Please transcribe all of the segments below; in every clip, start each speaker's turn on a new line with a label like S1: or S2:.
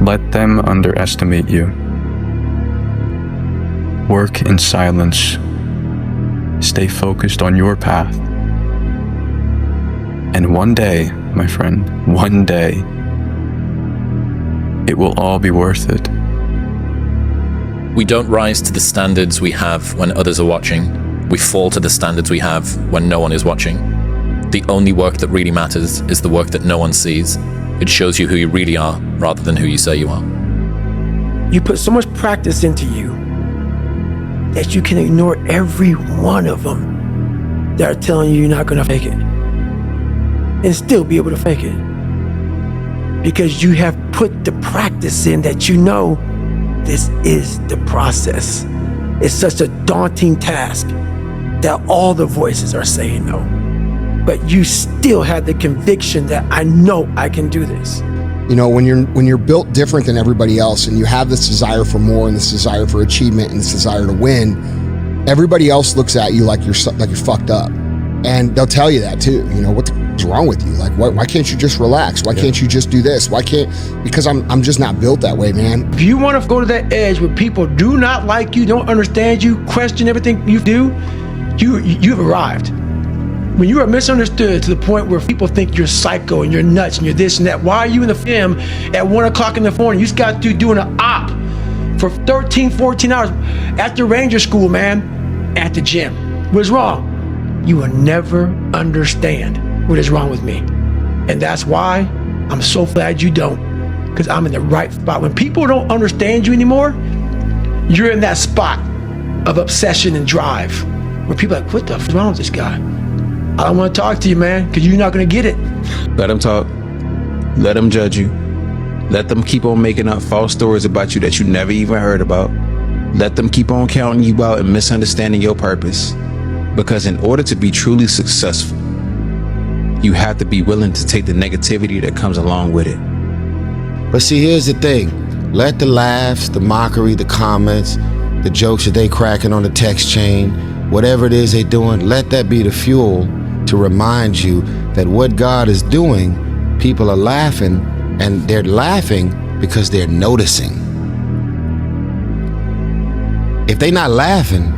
S1: let them underestimate you. Work in silence. Stay focused on your path. And one day, my friend, one day, it will all be worth it.
S2: We don't rise to the standards we have when others are watching. We fall to the standards we have when no one is watching. The only work that really matters is the work that no one sees. It shows you who you really are rather than who you say you are.
S3: You put so much practice into you that you can ignore every one of them that are telling you you're not gonna fake it and still be able to fake it. Because you have put the practice in that you know this is the process. It's such a daunting task that all the voices are saying no. But you still have the conviction that I know I can do this.
S4: You know, when you're built different than everybody else and you have this desire for more and this desire for achievement and this desire to win, everybody else looks at you like you're fucked up. And they'll tell you that too. You know, what the f is wrong with you? Like, why can't you just relax? Why can't you just do this? Because I'm just not built that way, man.
S3: If you want to go to that edge where people do not like you, don't understand you, question everything you do, you've arrived. When you are misunderstood to the point where people think you're psycho and you're nuts and you're this and that, why are you in the gym at 1 o'clock in the morning? You just got to doing an op for 13, 14 hours after Ranger School, man, at the gym. What is wrong? You will never understand what is wrong with me. And that's why I'm so glad you don't, because I'm in the right spot. When people don't understand you anymore, you're in that spot of obsession and drive where people are like, what the f is wrong with this guy? I don't want to talk to you, man, because you're not going to get it.
S5: Let them talk. Let them judge you. Let them keep on making up false stories about you that you never even heard about. Let them keep on counting you out and misunderstanding your purpose. Because in order to be truly successful, you have to be willing to take the negativity that comes along with it.
S6: But see, here's the thing. Let the laughs, the mockery, the comments, the jokes that they cracking on the text chain, whatever it is they doing, let that be the fuel to remind you that what God is doing, people are laughing, and they're laughing because they're noticing. If they're not laughing,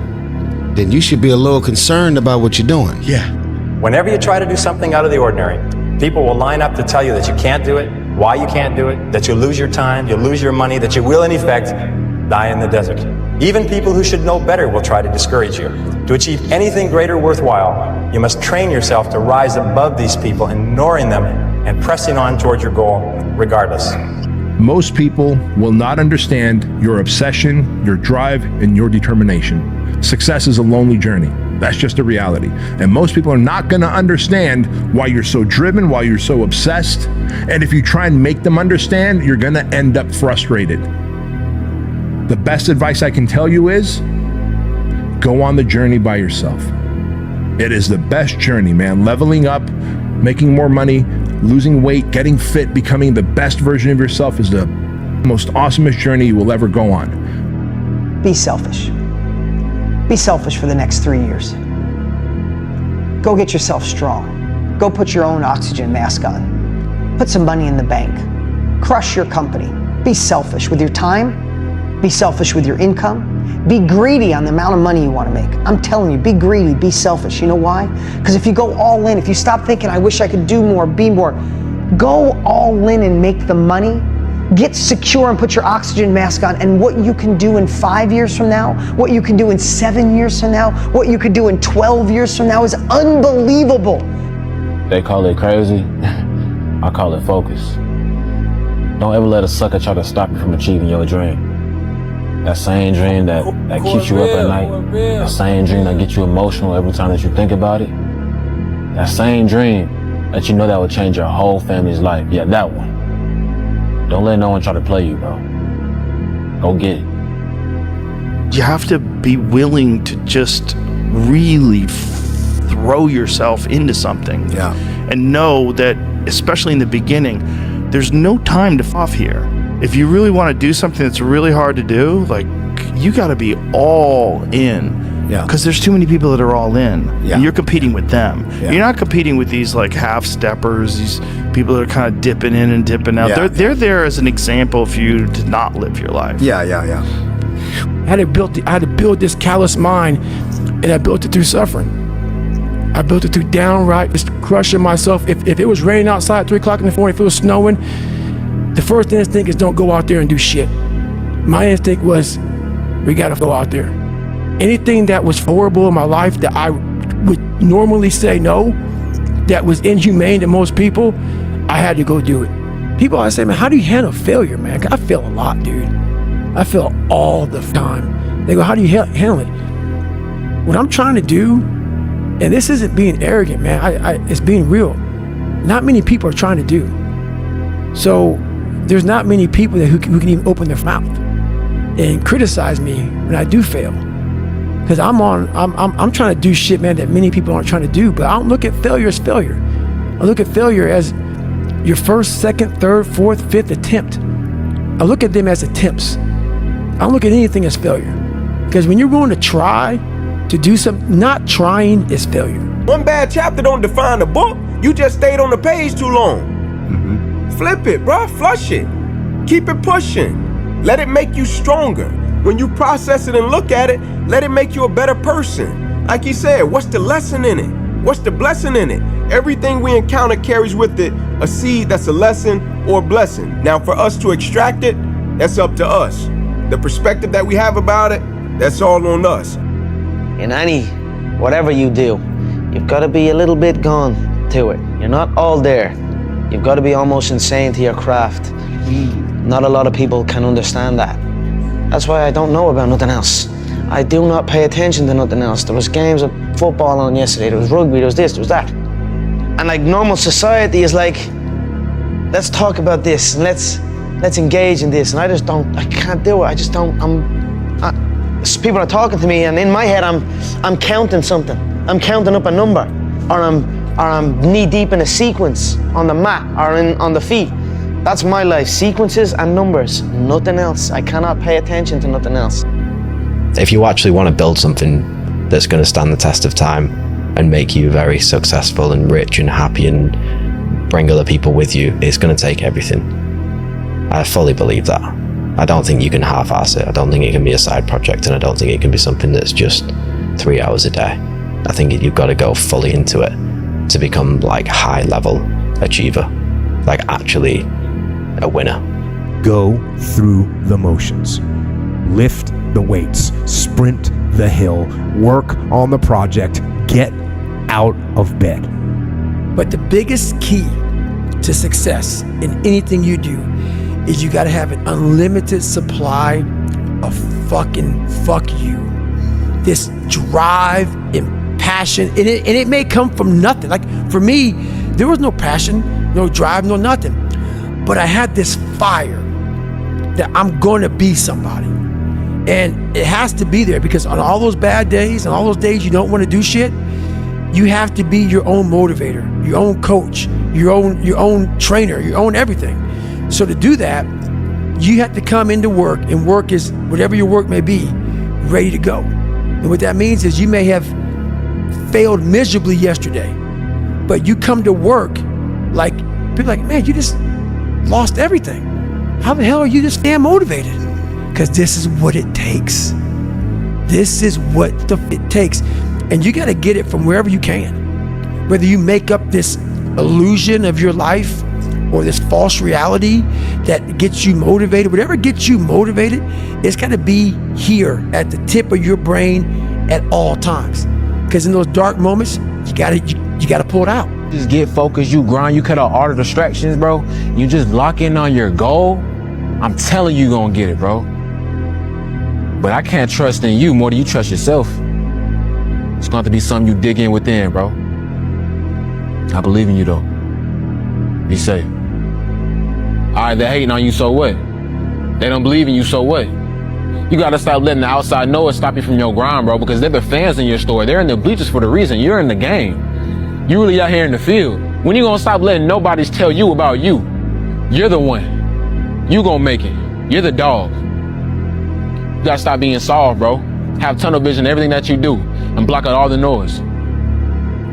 S6: then you should be a little concerned about what you're doing.
S3: Yeah.
S7: Whenever you try to do something out of the ordinary, people will line up to tell you that you can't do it, why you can't do it, that you'll lose your time, you'll lose your money, that you will in effect die in the desert. Even people who should know better will try to discourage you. To achieve anything greater worthwhile, you must train yourself to rise above these people, ignoring them and pressing on toward your goal regardless.
S8: Most people will not understand your obsession, your drive, and your determination. Success is a lonely journey. That's just a reality. And most people are not going to understand why you're so driven, why you're so obsessed. And if you try and make them understand, you're going to end up frustrated. The best advice I can tell you is go on the journey by yourself. It is the best journey, man. Leveling up, making more money, losing weight, getting fit, becoming the best version of yourself is the most awesomest journey you will ever go on.
S9: Be selfish. Be selfish for the next 3 years. Go get yourself strong. Go put your own oxygen mask on. Put some money in the bank. Crush your company. Be selfish with your time. Be selfish with your income. Be greedy on the amount of money you want to make. I'm telling you, be greedy, be selfish. You know why? Because if you go all in, if you stop thinking, I wish I could do more, be more, go all in and make the money. Get secure and put your oxygen mask on, and what you can do in 5 years from now, what you can do in 7 years from now, what you could do in 12 years from now is unbelievable.
S10: They call it crazy. I call it focus. Don't ever let a sucker try to stop you from achieving your dream. That same dream that keeps you up at night, that same dream that gets you emotional every time that you think about it, that same dream that you know that will change your whole family's life. Yeah, that one. Don't let no one try to play you, bro. Go get it.
S11: You have to be willing to just really throw yourself into something.
S6: Yeah.
S11: And know that, especially in the beginning, there's no time to off here. If you really want to do something that's really hard to do, like, you got to be all in
S12: Yeah.
S11: Because there's too many people that are all in.
S12: Yeah.
S11: And you're competing with them.
S12: Yeah.
S11: You're not competing with these like half steppers, these people that are kind of dipping in and dipping out.
S12: Yeah.
S11: They're there as an example for you to not live your life.
S12: Yeah.
S3: I had to build this callous mind, and I built it through suffering. I built it through downright just crushing myself. If it was raining outside at 3 o'clock in the morning, if it was snowing, the first instinct is don't go out there and do shit. My instinct was, we gotta go out there. Anything that was horrible in my life that I would normally say no, that was inhumane to most people, I had to go do it. People always say, man, how do you handle failure, man? I fail a lot, dude. I fail all the time. They go, how do you handle it? What I'm trying to do, and this isn't being arrogant, man, it's being real. Not many people are trying to do. So there's not many people who can even open their mouth and criticize me when I do fail. Because I'm trying to do shit, man, that many people aren't trying to do. But I don't look at failure as failure. I look at failure as your first, second, third, fourth, fifth attempt. I look at them as attempts. I don't look at anything as failure. Because when you're willing to try to do something, not trying is failure.
S13: One bad chapter don't define the book. You just stayed on the page too long. Flip it, bruh, flush it. Keep it pushing. Let it make you stronger. When you process it and look at it, let it make you a better person. Like he said, what's the lesson in it? What's the blessing in it? Everything we encounter carries with it a seed that's a lesson or a blessing. Now for us to extract it, that's up to us. The perspective that we have about it, that's all on us.
S14: In whatever you do, you've got to be a little bit gone to it. You're not all there. You've got to be almost insane to your craft. Not a lot of people can understand that. That's why I don't know about nothing else. I do not pay attention to nothing else. There was games of football on yesterday, there was rugby, there was this, there was that. And like normal society is like, let's talk about this, and let's engage in this. And I can't do it. I just don't, people are talking to me, and in my head, I'm counting something. I'm counting up a number, or I'm knee deep in a sequence on the mat or on the feet. That's my life, sequences and numbers, nothing else. I cannot pay attention to nothing else.
S15: If you actually want to build something that's going to stand the test of time and make you very successful and rich and happy and bring other people with you, it's going to take everything. I fully believe that. I don't think you can half-ass it. I don't think it can be a side project, and I don't think it can be something that's just 3 hours a day. I think you've got to go fully into it to become like high-level achiever, like actually a winner.
S16: Go through the motions. Lift the weights, sprint the hill, work on the project, get out of bed.
S3: But the biggest key to success in anything you do is you gotta have an unlimited supply of fucking fuck you. This drive and passion, and it may come from nothing. Like for me, there was no passion, no drive, no nothing. But I had this fire that I'm gonna be somebody. And it has to be there because on all those bad days and all those days you don't want to do shit, you have to be your own motivator, your own coach, your own trainer, your own everything. So to do that, you have to come into work, and work is whatever your work may be, ready to go. And what that means is you may have failed miserably yesterday, but you come to work like, people are like, man, you just lost everything. How the hell are you just damn motivated? Because this is what it takes. This is what it takes. And you got to get it from wherever you can. Whether you make up this illusion of your life or this false reality that gets you motivated, whatever gets you motivated, it's got to be here at the tip of your brain at all times. Because in those dark moments, you got to pull it out.
S10: Just get focused, you grind, you cut out all the distractions, bro. You just lock in on your goal. I'm telling you, gonna get it, bro. But I can't trust in you more than you trust yourself. It's gonna have to be something you dig in within, bro. I believe in you, though. Be safe. All right, they're hating on you, so what? They don't believe in you, so what? You gotta stop letting the outside know it stop you from your grind, bro, because they're the fans in your story. They're in the bleachers for the reason. You're in the game. You really out here in the field. When you gonna stop letting nobody tell you about you? You're the one. You gonna make it. You're the dog. You gotta stop being soft, bro. have tunnel vision in everything that you do and block out all the noise.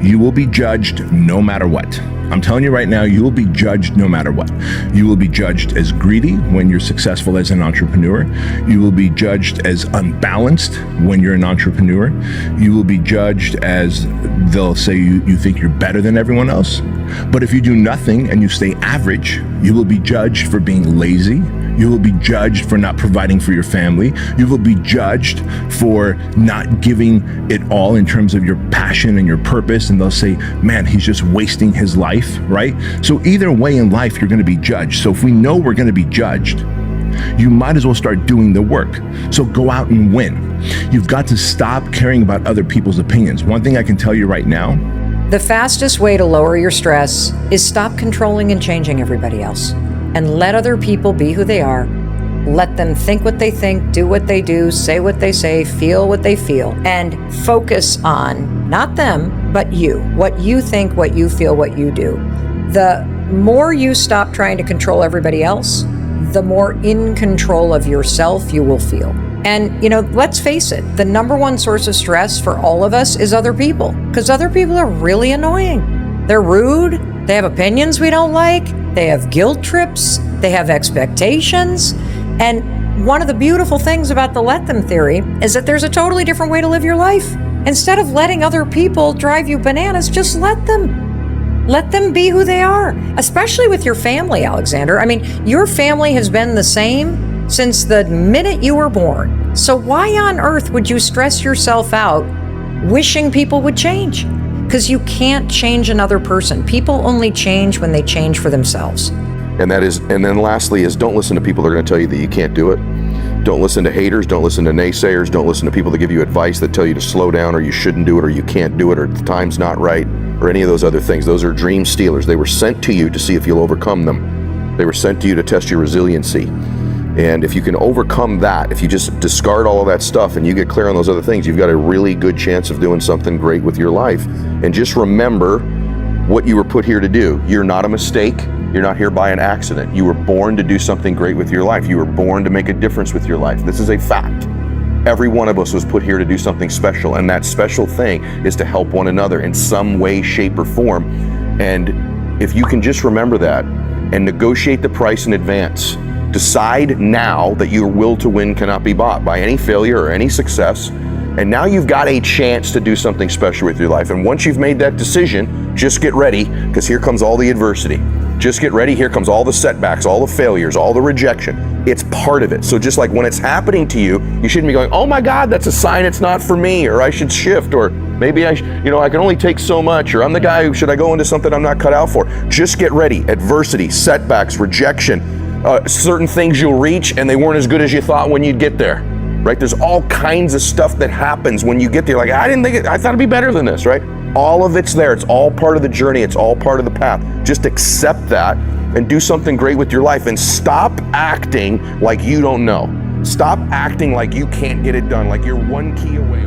S8: You will be judged no matter what. I'm telling you right now, you will be judged no matter what. You will be judged as greedy when you're successful as an entrepreneur. You will be judged as unbalanced when you're an entrepreneur. You will be judged as they'll say you think you're better than everyone else. But if you do nothing and you stay average, you will be judged for being lazy. You will be judged for not providing for your family. You will be judged for not giving it all in terms of your passion and your purpose. And they'll say, man, he's just wasting his life, right? So either way in life, you're going to be judged. So if we know we're going to be judged, you might as well start doing the work. So go out and win. You've got to stop caring about other people's opinions. One thing I can tell you right now,
S12: the fastest way to lower your stress is stop controlling and changing everybody else. And let other people be who they are. Let them think what they think, do what they do, say what they say, feel what they feel, and focus on not them, but you. What you think, what you feel, what you do. The more you stop trying to control everybody else, the more in control of yourself you will feel. And, let's face it, the number one source of stress for all of us is other people, because other people are really annoying. They're rude. They have opinions we don't like. They have guilt trips. They have expectations. And one of the beautiful things about the let them theory is that there's a totally different way to live your life. Instead of letting other people drive you bananas, just let them. Let them be who they are, especially with your family, Alexander. I mean, your family has been the same since the minute you were born. So why on earth would you stress yourself out wishing people would change? Because you can't change another person. People only change when they change for themselves.
S17: And then lastly is don't listen to people that are going to tell you that you can't do it. Don't listen to haters. Don't listen to naysayers. Don't listen to people that give you advice that tell you to slow down or you shouldn't do it or you can't do it or the time's not right or any of those other things. Those are dream stealers. They were sent to you to see if you'll overcome them. They were sent to you to test your resiliency. And if you can overcome that, if you just discard all of that stuff and you get clear on those other things, you've got a really good chance of doing something great with your life. And just remember what you were put here to do. You're not a mistake. You're not here by an accident. You were born to do something great with your life. You were born to make a difference with your life. This is a fact. Every one of us was put here to do something special, and that special thing is to help one another in some way, shape, or form. And if you can just remember that and negotiate the price in advance, decide now that your will to win cannot be bought by any failure or any success. And now you've got a chance to do something special with your life. And once you've made that decision, just get ready, because here comes all the adversity. Just get ready. Here comes all the setbacks, all the failures, all the rejection. It's part of it. So just like when it's happening to you, you shouldn't be going, oh my God, that's a sign it's not for me, or I should shift, or maybe I can only take so much, or I'm the guy who should I go into something I'm not cut out for. Just get ready. Adversity, setbacks, rejection, certain things you'll reach and they weren't as good as you thought when you'd get there, right? There's all kinds of stuff that happens when you get there. Like, I thought it'd be better than this, right? All of it's there. It's all part of the journey. It's all part of the path. Just accept that and do something great with your life, and stop acting like you don't know. Stop acting like you can't get it done, like you're one key away.